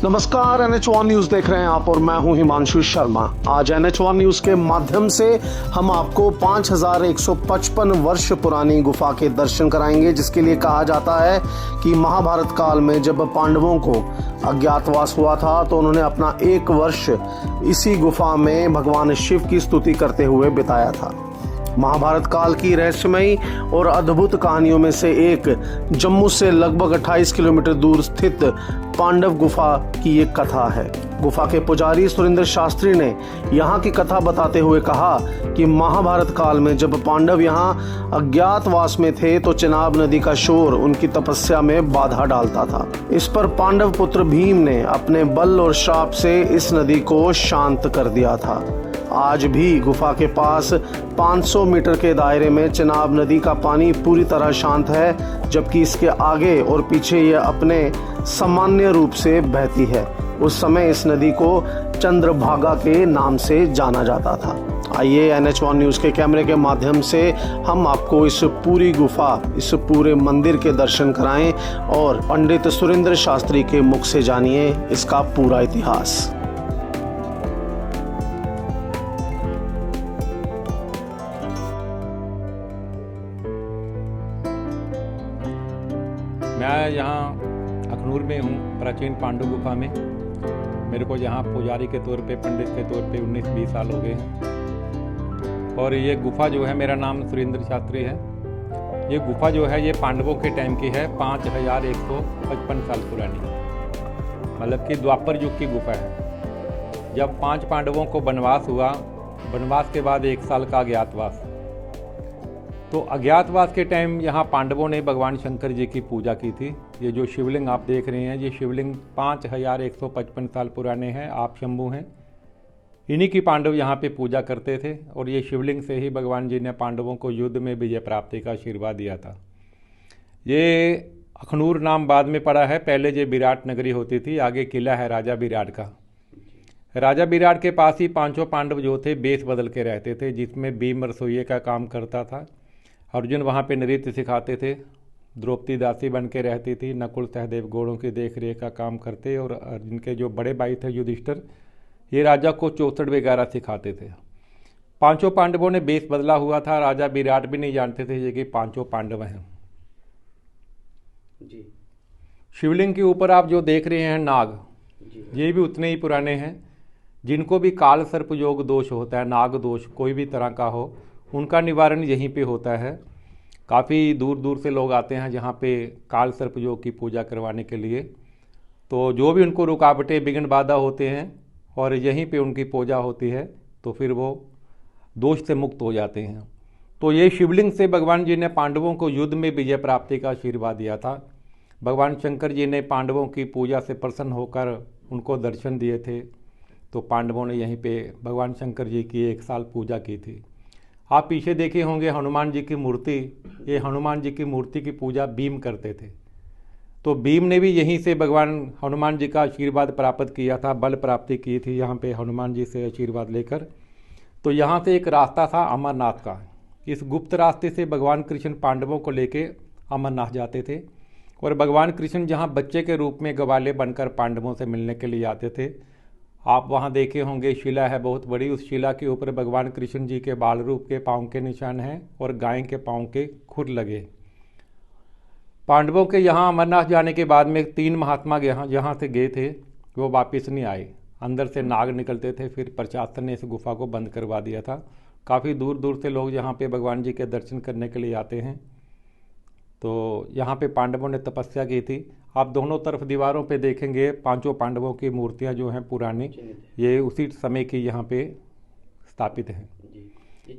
नमस्कार, NH1 news देख रहे हैं आप और मैं हूं हिमांशु शर्मा। आज NH1 न्यूज के माध्यम से हम आपको 5155 वर्ष पुरानी गुफा के दर्शन कराएंगे, जिसके लिए कहा जाता है कि महाभारत काल में जब पांडवों को अज्ञातवास हुआ था तो उन्होंने अपना 1 वर्ष इसी गुफा में भगवान शिव की स्तुति करते हुए बिताया था। महाभारत काल की रहस्यमयी और अद्भुत कहानियों में से एक जम्मू से लगभग 28 किलोमीटर दूर स्थित पांडव गुफा की एक कथा है। गुफा के पुजारी सुरेंद्र शास्त्री ने यहाँ की कथा बताते हुए कहा कि महाभारत काल में जब पांडव यहाँ अज्ञातवास में थे तो चेनाब नदी का शोर उनकी तपस्या में बाधा डालता था। इस पर पांडव पुत्र भीम ने अपने बल और श्राप से इस नदी को शांत कर दिया था। आज भी गुफा के पास 500 मीटर के दायरे में चेनाब नदी का पानी पूरी तरह शांत है, जबकि इसके आगे और पीछे यह अपने सामान्य रूप से बहती है। उस समय इस नदी को चंद्रभागा के नाम से जाना जाता था। आइए NH1 न्यूज के कैमरे के माध्यम से हम आपको इस पूरी गुफा, इस पूरे मंदिर के दर्शन कराएं और पंडित सुरेंद्र शास्त्री के मुख से जानिए इसका पूरा इतिहास। मैं यहाँ अखनूर में हूँ, प्राचीन पांडव गुफा में। मेरे को यहाँ पुजारी के तौर पे, पंडित के तौर पे 19-20 साल हो गए हैं। और ये गुफा जो है, मेरा नाम सुरेंद्र शास्त्री है। ये गुफा जो है ये पांडवों के टाइम की है, 5155 साल पुरानी, मतलब कि द्वापर युग की गुफा है। जब 5 पांडवों को वनवास हुआ, वनवास के बाद 1 साल का अज्ञातवास, तो अज्ञातवास के टाइम यहाँ पांडवों ने भगवान शंकर जी की पूजा की थी। ये जो शिवलिंग आप देख रहे हैं, ये शिवलिंग 5155 साल पुराने हैं, आप शंभू हैं। इन्हीं की पांडव यहाँ पे पूजा करते थे और ये शिवलिंग से ही भगवान जी ने पांडवों को युद्ध में विजय प्राप्ति का आशीर्वाद दिया था। ये अखनूर नाम बाद में पड़ा है, पहले ये विराट नगरी होती थी। आगे किला है राजा विराट का। राजा विराट के पास ही 5 पांडव जो थे बेस बदल के रहते थे, जिसमें भीम रसोइये का काम करता था, अर्जुन वहाँ पे नृत्य सिखाते थे, द्रौपदी दासी बन के रहती थी, नकुल सहदेव घोड़ों की देख रेख का काम करते, और अर्जुन के जो बड़े भाई थे युधिष्ठिर, ये राजा को चौसठ वगैरह सिखाते थे। 5 पांडवों ने बेस बदला हुआ था। राजा विराट भी नहीं जानते थे ये कि 5 पांडव हैं जी। शिवलिंग के ऊपर आप जो देख रहे हैं नाग, ये भी उतने ही पुराने हैं। जिनको भी काल सर्प योग दोष होता है, नाग दोष कोई भी तरह का हो, उनका निवारण यहीं पे होता है। काफ़ी दूर दूर से लोग आते हैं जहाँ पे काल सर्प योग की पूजा करवाने के लिए। तो जो भी उनको रुकावटें, विघ्न बाधा होते हैं और यहीं पे उनकी पूजा होती है, तो फिर वो दोष से मुक्त हो जाते हैं। तो ये शिवलिंग से भगवान जी ने पांडवों को युद्ध में विजय प्राप्ति का आशीर्वाद दिया था। भगवान शंकर जी ने पांडवों की पूजा से प्रसन्न होकर उनको दर्शन दिए थे, तो पांडवों ने यहीं पे भगवान शंकर जी की 1 साल पूजा की थी। आप पीछे देखे होंगे हनुमान जी की मूर्ति, ये हनुमान जी की मूर्ति की पूजा भीम करते थे। तो भीम ने भी यहीं से भगवान हनुमान जी का आशीर्वाद प्राप्त किया था, बल प्राप्ति की थी यहाँ पे हनुमान जी से आशीर्वाद लेकर। तो यहाँ से एक रास्ता था अमरनाथ का। इस गुप्त रास्ते से भगवान कृष्ण पांडवों को लेके अमरनाथ जाते थे, और भगवान कृष्ण जहाँ बच्चे के रूप में ग्वाले बनकर पांडवों से मिलने के लिए आते थे। आप वहाँ देखे होंगे शिला है बहुत बड़ी, उस शिला के ऊपर भगवान कृष्ण जी के बाल रूप के पाँव के निशान हैं और गाय के पाँव के खुर लगे। पांडवों के यहाँ अमरनाथ जाने के बाद में 3 महात्मा जहाँ से गए थे वो वापस नहीं आए। अंदर से नाग निकलते थे, फिर प्रशासन ने इस गुफा को बंद करवा दिया था। काफ़ी दूर दूर से लोग यहाँ पे भगवान जी के दर्शन करने के लिए आते हैं। तो यहाँ पे पांडवों ने तपस्या की थी। आप दोनों तरफ दीवारों पे देखेंगे 5 पांडवों की मूर्तियाँ जो हैं पुरानी, ये उसी समय की यहाँ पे स्थापित हैं।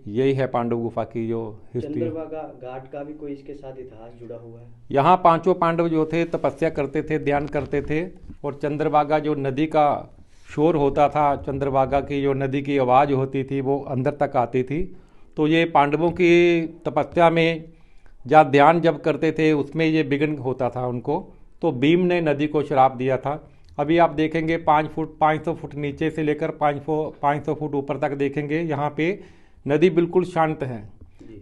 यही है पांडव गुफा की जो हिस्ट्री। चंद्रभागा घाट का भी कोई इसके साथ इतिहास जुड़ा हुआ है। यहाँ 5 पांडव जो थे तपस्या करते थे, ध्यान करते थे, और चंद्रभागा जो नदी का शोर होता था, चंद्रभागा की जो नदी की आवाज़ होती थी वो अंदर तक आती थी। तो ये पांडवों की तपस्या में जहाँ ध्यान जब करते थे उसमें ये विघ्न होता था उनको, तो भीम ने नदी को श्राप दिया था। अभी आप देखेंगे 500 फुट नीचे से लेकर 500 फुट ऊपर तक देखेंगे, यहाँ पे नदी बिल्कुल शांत है।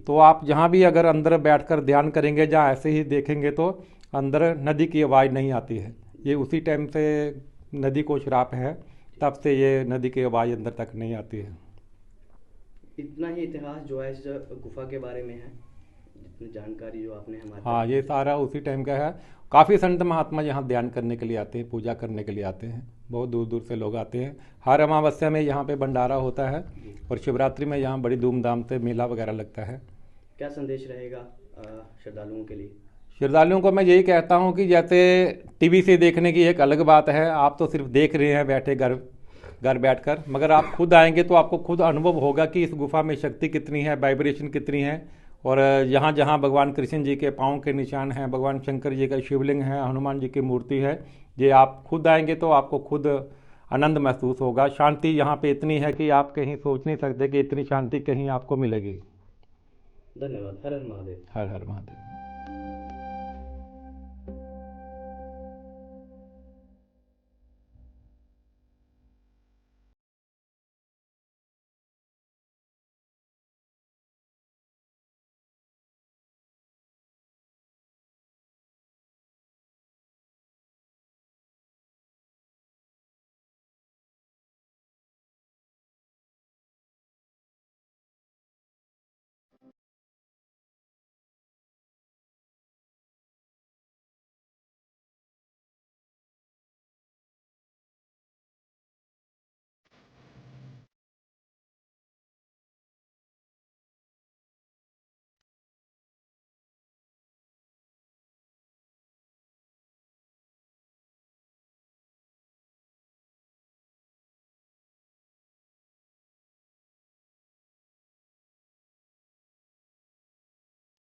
तो आप जहाँ भी अगर अंदर बैठकर ध्यान करेंगे, जहाँ ऐसे ही देखेंगे तो अंदर नदी की आवाज़ नहीं आती है। ये उसी टाइम से नदी को श्राप है, तब से ये नदी की आवाज़ अंदर तक नहीं आती है। इतना ही इतिहास जो है इस गुफा के बारे में है, जितनी जानकारी जो आपने हमारे हाँ, ये सारा उसी टाइम का है। काफ़ी संत महात्मा यहाँ ध्यान करने के लिए आते हैं, पूजा करने के लिए आते हैं, बहुत दूर दूर से लोग आते हैं। हर अमावस्या में यहाँ पे भंडारा होता है और शिवरात्रि में यहाँ बड़ी धूमधाम से मेला वगैरह लगता है। क्या संदेश रहेगा श्रद्धालुओं के लिए? श्रद्धालुओं को मैं यही कहता हूँ कि जैसे टीवी से देखने की एक अलग बात है, आप तो सिर्फ देख रहे हैं बैठे घर बैठकर, मगर आप खुद आएंगे तो आपको खुद अनुभव होगा कि इस गुफा में शक्ति कितनी है, वाइब्रेशन कितनी है। और यहाँ जहाँ भगवान कृष्ण जी के पाँव के निशान हैं, भगवान शंकर जी का शिवलिंग है, हनुमान जी की मूर्ति है, ये आप खुद आएंगे तो आपको खुद आनंद महसूस होगा। शांति यहाँ पे इतनी है कि आप कहीं सोच नहीं सकते कि इतनी शांति कहीं आपको मिलेगी। धन्यवाद। हर हर महादेव। हर हर महादेव।